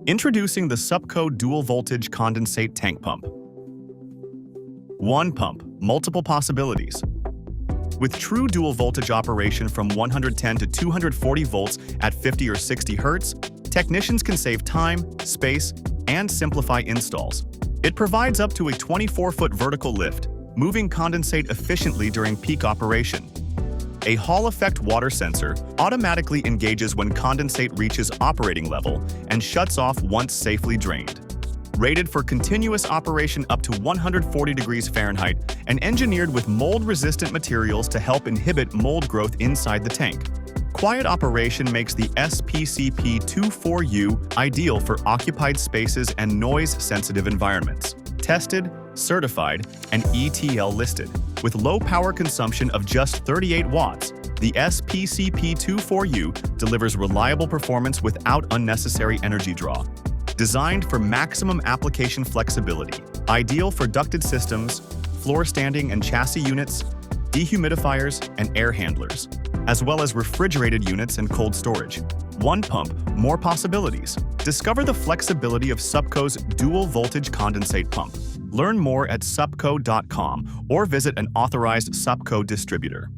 Introducing the Supco Dual Voltage Condensate Tank Pump. One pump, multiple possibilities. With true dual voltage operation from 110 to 240 volts at 50 or 60 Hz, technicians can save time, space, and simplify installs. It provides up to a 24-foot vertical lift, moving condensate efficiently during peak operation. A Hall effect water sensor automatically engages when condensate reaches operating level and shuts off once safely drained. Rated for continuous operation up to 140 degrees Fahrenheit and engineered with mold-resistant materials to help inhibit mold growth inside the tank. Quiet operation makes the SPCP24U ideal for occupied spaces and noise-sensitive environments. Tested, certified, and ETL listed. With low power consumption of just 38 watts, the SPCP24U delivers reliable performance without unnecessary energy draw. Designed for maximum application flexibility, ideal for ducted systems, floor standing and chassis units, dehumidifiers, and air handlers, as well as refrigerated units and cold storage. One pump, more possibilities. Discover the flexibility of Supco's dual voltage condensate pump. Learn more at supco.com or visit an authorized Supco distributor.